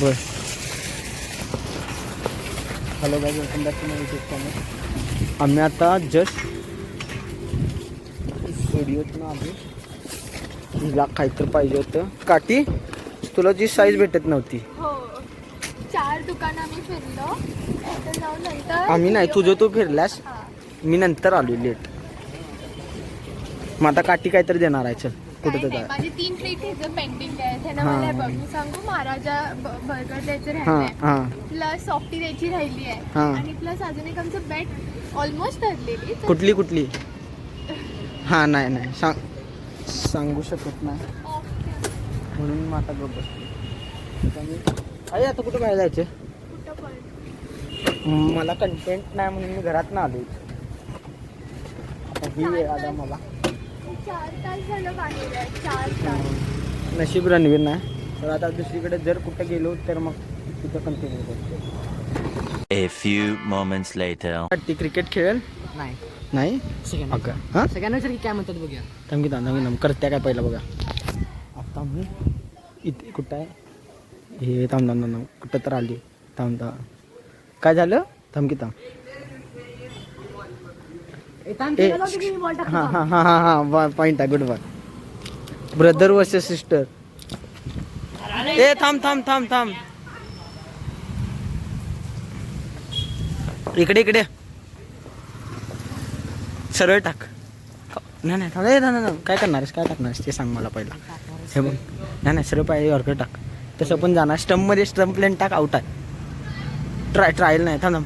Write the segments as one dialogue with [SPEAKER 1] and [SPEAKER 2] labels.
[SPEAKER 1] बर. Hello guys, welcome back to my YouTube channel. आम्ही आता जस्ट स्टुडिओतून आलो. हिला काहीतरी पाहिजे होतं. काठी, तुला जी साईज भेटत नव्हती.
[SPEAKER 2] हो, 4 दुकानं आम्ही फिरलो. नंतर जाऊन नंतर
[SPEAKER 1] आम्ही नाही, तुझं तू फिरल्यास, मी नंतर आलो लेट. मग आता काठी काहीतरी देणार आहे. चल कुठं तर
[SPEAKER 2] नाही, माझी 3 ट्रीट हे पेंडिंग आहे. त्यांना मला बघ, मी सांगू, महाराजा बर्गर द्यायचं राहिलंय, प्लस सॉफ्टी द्यायची राहिली आहे, आणि प्लस अजून एक आमचं बेट ऑलमोस्ट ठरलेली.
[SPEAKER 1] कुठली कुठली? हां, नाही नाही सांगू शकत नाही म्हणून मग आता गप्प बसतो. अरे आता कुठं बाहेर जायचं?
[SPEAKER 2] कुठं पण
[SPEAKER 1] मला कंटेंट नाही म्हणून मी घरात ना आलो. आता ही वेळ आला मला.
[SPEAKER 2] 4 तास झालं बाहेर आहे. 4 तास.
[SPEAKER 1] नशीब रणवीर नाही, तर आता दुसरीकडे जर कुठं गेलो तर मग तिथं कंटिन्यू करतो.
[SPEAKER 3] A few moments later.
[SPEAKER 1] ती क्रिकेट खेळेल
[SPEAKER 4] नाही
[SPEAKER 1] नाही. हां,
[SPEAKER 4] सगळ्यांना विचार की काय म्हणतात बघूया.
[SPEAKER 1] थांब करत्या काय पहिला बघा. आता मी इथे कुठं आहे? हे थांब कुठं तर आली. थांब काय झालं? थांब की थांब. हां पॉईंट आहे. Good boy. Brother versus sister. ए थांब इकडे सरळ टाक. नाही काय करणार आहेस ते सांग मला पहिला. हे बघ, नाही सरळ पाहिजे ऑर्कर टाक. तसं पण जाणार स्टंपमध्ये. स्टंप लेन टाक. आउट आहे. ट्रायल नाही. थांब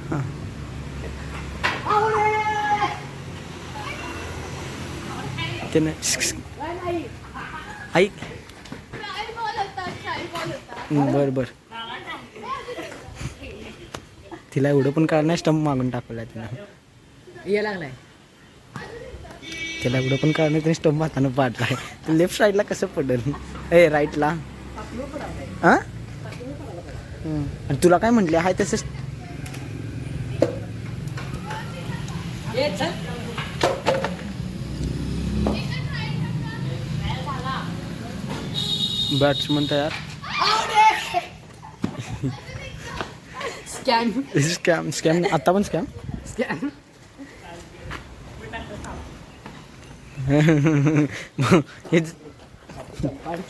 [SPEAKER 1] हां. ते नाही ऐक. बर तिला एवढं पण काय नाही. स्टंप मागून टाकला तिनं.
[SPEAKER 4] ये लागलाय.
[SPEAKER 1] त्याला एवढं पण काय नाही. त्याने स्टंप हातानं पाडलाय. ते लेफ्ट साईडला कसं पडेल? ए राईटला. हां, आणि तुला काय म्हटले आहे तसंच. बॅट्समन तयार. स्कॅम आता पण स्कॅम.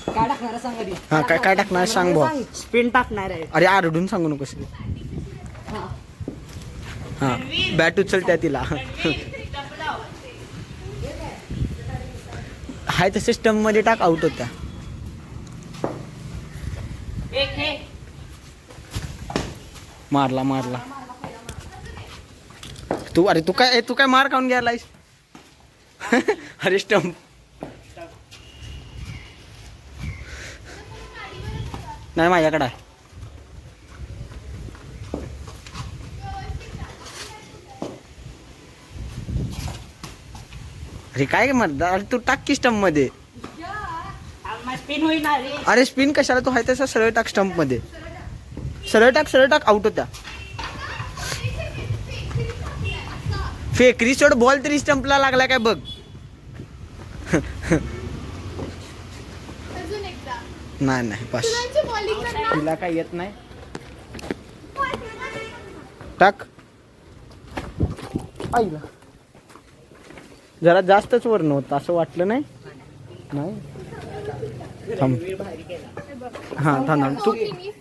[SPEAKER 4] काय टाकणार सांग आधी.
[SPEAKER 1] हा काय टाकणार सांग भाऊ.
[SPEAKER 4] स्पिन टाकणार आहे.
[SPEAKER 1] अरे आरडून सांगू नकोस. हां, बॅट उचलत्या तिला. हाय तसे स्टंप मध्ये टाक. आउट होत्या. मारला. तू काय मार खाऊन गेलायस? अरे स्टंप नाही माझ्याकडे आहे. अरे काय म्हणता? अरे तू टाक की स्टंप मध्ये. अरे स्पिन कशाला? तू आहे तसा सरळ टाक. स्टंप मध्ये सरळ टाक. आउट होत्या. फेकरी सोड. बॉल तरी स्टंपला लागला काय बघ.
[SPEAKER 2] अजून एकदा.
[SPEAKER 1] नाही बस.
[SPEAKER 2] बॉलिंग करणार.
[SPEAKER 1] तिला काय येत नाही. टाक. आईला जरा जास्तच वरण होतं असं वाटलं नाही. थांब. तू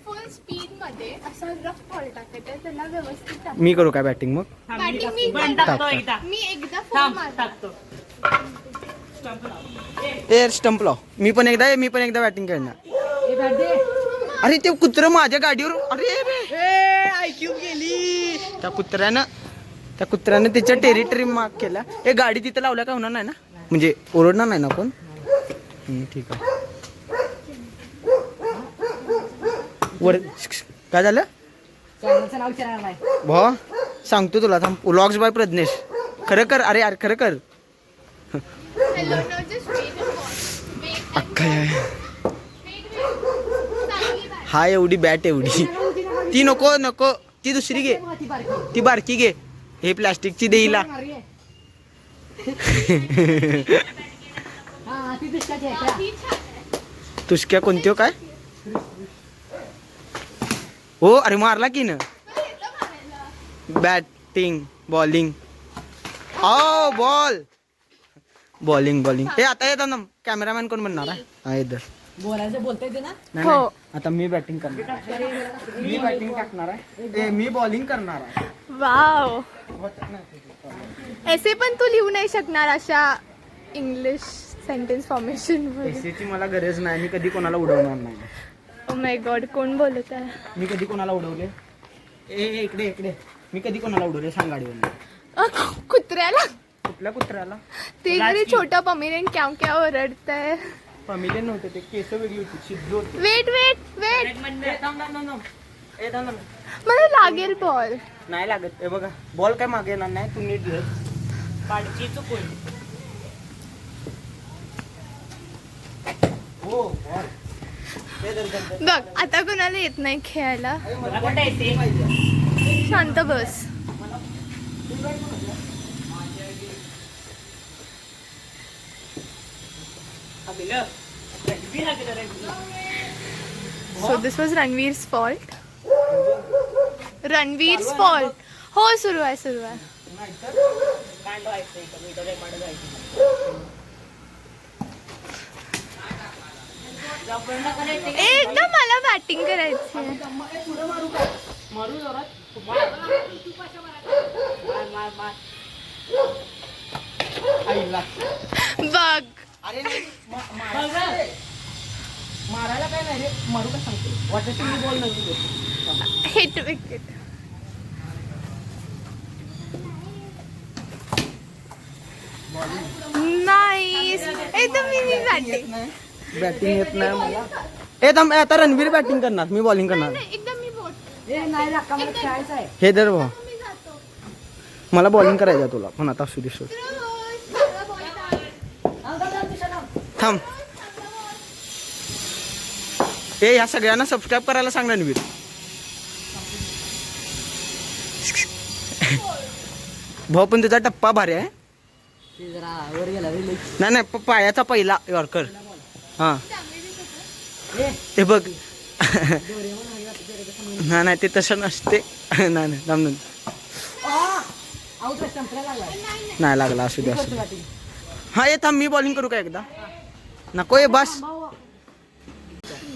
[SPEAKER 2] फुल स्पीड मध्ये असा रफ बॉल टाकायचा. त्याला व्यवस्थित टाक.
[SPEAKER 1] मी करू काय बॅटिंग? मग
[SPEAKER 2] बॅटिंग मी एकदा फोन मारतो.
[SPEAKER 1] ए स्टंप लाव. मी पण एकदा बॅटिंग करणार. अरे ते कुत्रं माझ्या गाडीवर. अरे
[SPEAKER 4] आयक्यू गेली.
[SPEAKER 1] त्या कुत्र्यानं त्याच्या टेरिटरी मार्क केला. ए गाडी तिथं लावल्या का होणार नाही ना? म्हणजे ओरडणार नाही ना कोण? ठीक आहे. वर काय झालं?
[SPEAKER 4] चॅनलचं नाव विचारणार नाही.
[SPEAKER 1] भावा सांगतो तुला. थांब. Vlogs by Pragnesh. खरं कर. अरे खरं कर.
[SPEAKER 2] Hello, no, just wait and watch. Wait.
[SPEAKER 1] काय हा एवढी बॅट एवढी. ती नको. ती दुसरी घे. ती बारकी घे. हे प्लास्टिकची देईला.
[SPEAKER 4] हा ती बिस्काची आहे का?
[SPEAKER 2] ही छान आहे.
[SPEAKER 1] तुझक्या कोणती हो काय हो अरे मारला की न
[SPEAKER 2] मला येतं मारायला.
[SPEAKER 1] बॅटिंग बॉलिंग ओ बॉल बॉलिंग हे आता येतं ना कॅमेरामॅन कोण बनणार आहे हा इधर
[SPEAKER 4] बोलायचं बोलता येते ना?
[SPEAKER 1] नाही,
[SPEAKER 2] हो.
[SPEAKER 1] नाही. आता मी बॅटिंग करणार मी बॅटिंग टाकणार आहे मी बॉलिंग करणार आहे
[SPEAKER 2] वाव ऐसे पण तू लिहू नाही शकणार अशा इंग्लिश सेंटेन्स फॉर्मेशन मध्ये.
[SPEAKER 1] पैशाची मला गरज नाही मी कधी कोणाला उडवणार नाही
[SPEAKER 2] ओ माय गॉड कोण बोलत आहे.
[SPEAKER 1] मी कधी कोणाला उडवले इकडे मी कधी कोणाला उडवले सांग गाडीवर
[SPEAKER 2] कुत्र्याला
[SPEAKER 1] कुठल्या कुत्र्याला
[SPEAKER 2] ते जरी छोटा पमिरेन क्याव क्याव ओरडतंय.
[SPEAKER 1] फॅमिली नव्हते ते केस वेगळी होती शिद्दू होती
[SPEAKER 2] वेट वेट वेट
[SPEAKER 1] ए, थांब, थांब, थांब, थांब. ए, थांब, थांब.
[SPEAKER 2] मला लागेल बॉल.
[SPEAKER 1] नाही लागत हे बघा बॉल काय मागे येणार नाही तू नीट घे
[SPEAKER 4] पाडची चुकून.
[SPEAKER 1] हो बॉल हे धर, धर, धर.
[SPEAKER 2] बघ आता कोणाला येत नाही खेळायला.
[SPEAKER 1] ए, मला
[SPEAKER 4] कोणता येते?
[SPEAKER 1] पाहिजे.
[SPEAKER 2] शांत बस. So this was Ranveer's fault. Ranveer's fault. हो सुरू आहे एकदा मला बॅटिंग करायची आहे.
[SPEAKER 4] मारू जोरात. मार.
[SPEAKER 1] आईला.
[SPEAKER 2] बघ
[SPEAKER 1] अरे नाही, मारायला काय नाही रे मारू का सांगतो वाटत मी बॉल नव्हती
[SPEAKER 2] हिट विकेट. नाईस एकदम मी बॅटिंग.
[SPEAKER 1] बॅटिंग येत नाही मला ए थांब आता रणवीर बॅटिंग करणार मी बॉलिंग करणार
[SPEAKER 2] एकदम मी बोट.
[SPEAKER 4] ए नाही लाका मला खेळायचं आहे.
[SPEAKER 1] हे धर भाऊ
[SPEAKER 2] मी जातो.
[SPEAKER 1] मला बॉलिंग करायचं आहे तुला पण आता असू दे सोड.
[SPEAKER 2] चांगला ball टाक.
[SPEAKER 1] थांब ए ह्या सगळ्यांना सबस्क्राईब करायला सांग रणवीर भाऊ पण तुझा टप्पा भारी आहे
[SPEAKER 4] ते जरा वर गेला रे लई.
[SPEAKER 1] नाही नाही पायाचा पहिला यॉर्कर हा ते बघ नाही नाही ते तसं नसते नाही नाही थांब ना.
[SPEAKER 4] आऊट संपला लागला.
[SPEAKER 1] नाही लागला असू दे हा ये थांब मी बॉलिंग करू का एकदा नको ये बस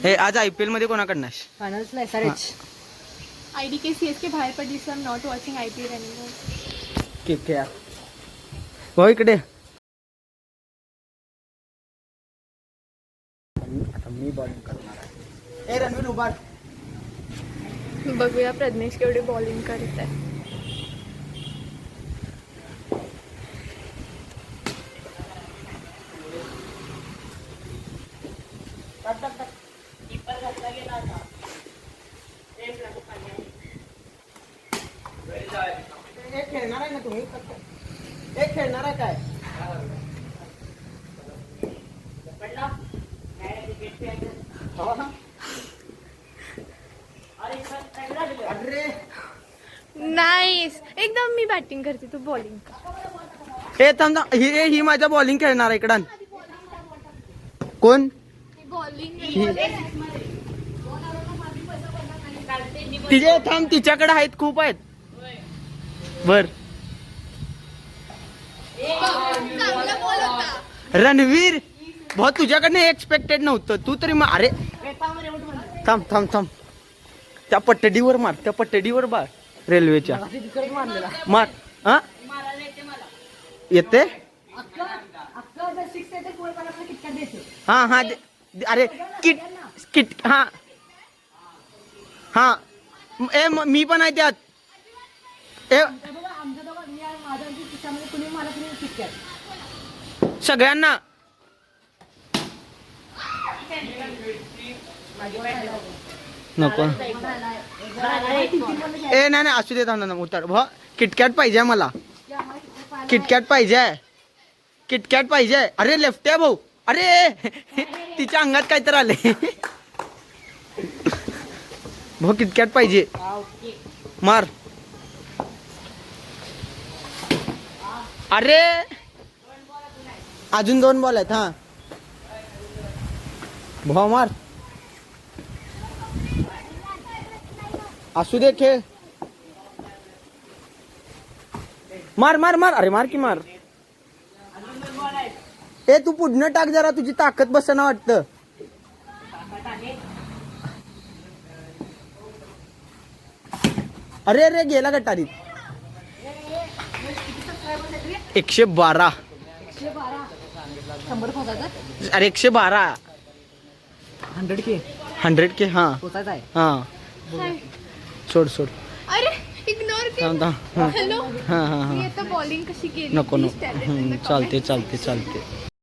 [SPEAKER 1] हे आज IPL मध्ये कोणाकडनं आहेस?
[SPEAKER 4] फायनल्सला SRH.
[SPEAKER 2] IDK CSK बाहेर पडली so I am not watching IPL anymore.
[SPEAKER 1] के भाऊ इकडे आता मी बॉलिंग करणार आहे ए रणवीर उभार
[SPEAKER 2] बघूया प्रज्ञेश केवढे बॉलिंग करत आहे.
[SPEAKER 1] एक खेळणार आहे ना तुम्ही एक खेळणार आहे काय अरे
[SPEAKER 2] नाईस एकदम मी बॅटिंग करते तू बॉलिंग कर.
[SPEAKER 1] हे थांब थांब. ही माझ्या बॉलिंग खेळणार आहे इकडं कोण
[SPEAKER 2] बॉलिंग
[SPEAKER 1] तिचे थांब तिच्याकडे आहेत खूप आहेत बर
[SPEAKER 2] चांगला बॉल होता.
[SPEAKER 1] रणवीर भाऊ तुझ्याकडनं एक्सपेक्टेड नव्हतं तू तरी अरे थांब थांब थांब त्या पट्टडीवर मार त्या पट्टडीवर मार रेल्वेच्या मार हा येते हा हा अरे किट किट हा हा ए मी पण आहे त्यात ए सगळ्यांना नको ए नाही नाही असू दे थांब ना उतर भ किटकॅट पाहिजे मला किटकॅट पाहिजे अरे लेफ्ट आहे भाऊ अरे तिच्या अंगात काय तर आले भाऊ किटकॅट पाहिजे मार अरे अजून 2 बॉल आहेत हा भाव मार. असू दे खेळ. मार मार मार. अरे मार की मार. ए तू पुढनं टाक जरा, तुझी ताकद बसना वाटतं. अरे अरे गेला गटारीत. 112.
[SPEAKER 4] 100 पोचायचं.
[SPEAKER 1] अरे 112.
[SPEAKER 4] 100K
[SPEAKER 1] 100K. हा
[SPEAKER 4] पोचायचं आहे.
[SPEAKER 1] हा
[SPEAKER 2] हाय.
[SPEAKER 1] सोड सोड.
[SPEAKER 2] अरे इग्नोर
[SPEAKER 1] थांब
[SPEAKER 2] केलं.
[SPEAKER 1] थांब.
[SPEAKER 2] हॅलो
[SPEAKER 1] हा हा
[SPEAKER 2] मी
[SPEAKER 1] हा
[SPEAKER 2] आता बॉलिंग कशी केली
[SPEAKER 1] नको
[SPEAKER 2] please
[SPEAKER 1] नको.
[SPEAKER 2] tell it in the
[SPEAKER 1] चालते
[SPEAKER 2] comments.
[SPEAKER 1] चालते चालते.